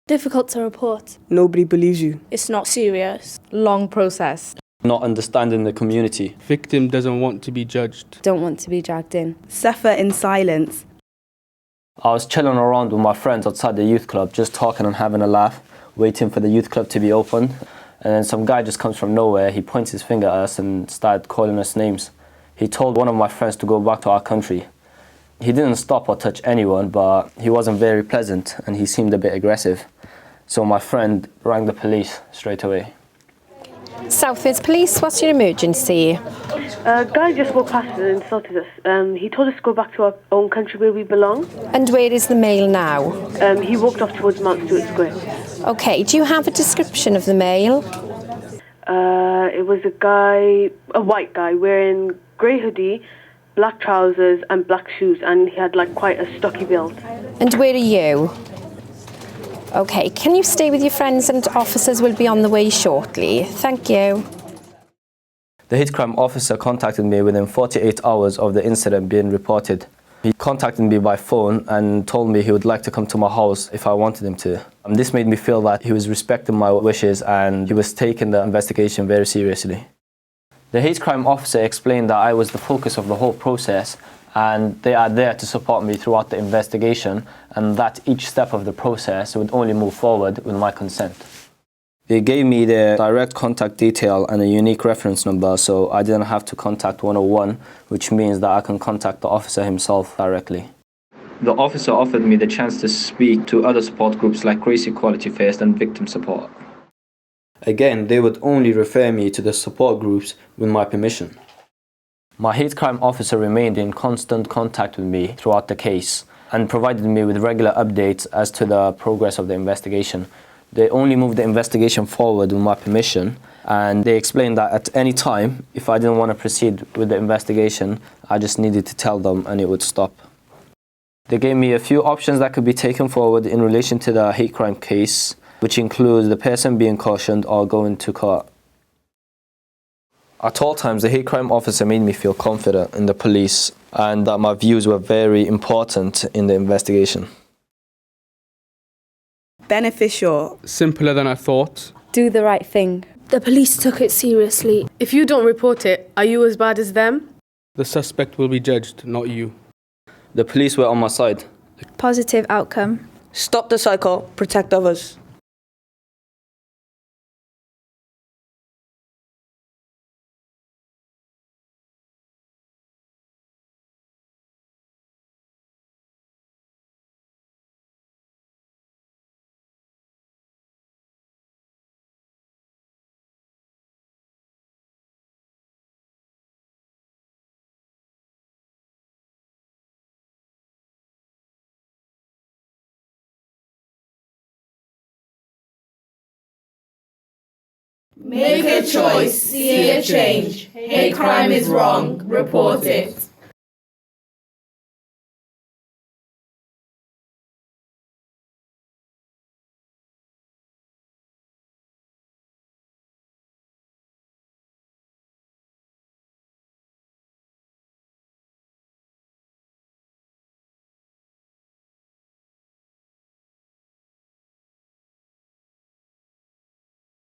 Difficult to report. Nobody believes you. It's not serious. Long process. Not understanding the community. Victim doesn't want to be judged. Don't want to be dragged in. Suffer in silence. I was chilling around with my friends outside the youth club, just talking and having a laugh, waiting for the youth club to be opened. And then some guy just comes from nowhere. He points his finger at us and started calling us names. He told one of my friends to go back to our country. He didn't stop or touch anyone, but he wasn't very pleasant and he seemed a bit aggressive. So my friend rang the police straight away. Southwards Police, what's your emergency? A guy just walked past and insulted us. He told us to go back to our own country where we belong. And where is the male now? He walked off towards Mount Stewart Square. Okay, do you have a description of the male? It was a white guy, wearing grey hoodie, black trousers and black shoes, and he had quite a stocky build. And where are you? Okay, can you stay with your friends and officers will be on the way shortly? Thank you. The hate crime officer contacted me within 48 hours of the incident being reported. He contacted me by phone and told me he would like to come to my house if I wanted him to. This made me feel that he was respecting my wishes and he was taking the investigation very seriously. The hate crime officer explained that I was the focus of the whole process and they are there to support me throughout the investigation and that each step of the process would only move forward with my consent. They gave me their direct contact detail and a unique reference number, so I didn't have to contact 101, which means that I can contact the officer himself directly. The officer offered me the chance to speak to other support groups like Race Equality First and Victim Support. Again, they would only refer me to the support groups with my permission. My hate crime officer remained in constant contact with me throughout the case and provided me with regular updates as to the progress of the investigation. They only moved the investigation forward with my permission, and they explained that at any time, if I didn't want to proceed with the investigation, I just needed to tell them and it would stop. They gave me a few options that could be taken forward in relation to the hate crime case, which includes the person being cautioned or going to court. At all times, the hate crime officer made me feel confident in the police and that my views were very important in the investigation. Beneficial. Simpler than I thought. Do the right thing. The police took it seriously. If you don't report it, are you as bad as them? The suspect will be judged, not you. The police were on my side. Positive outcome. Stop the cycle. Protect others. Make a choice, see a change. Hate crime is wrong, report it.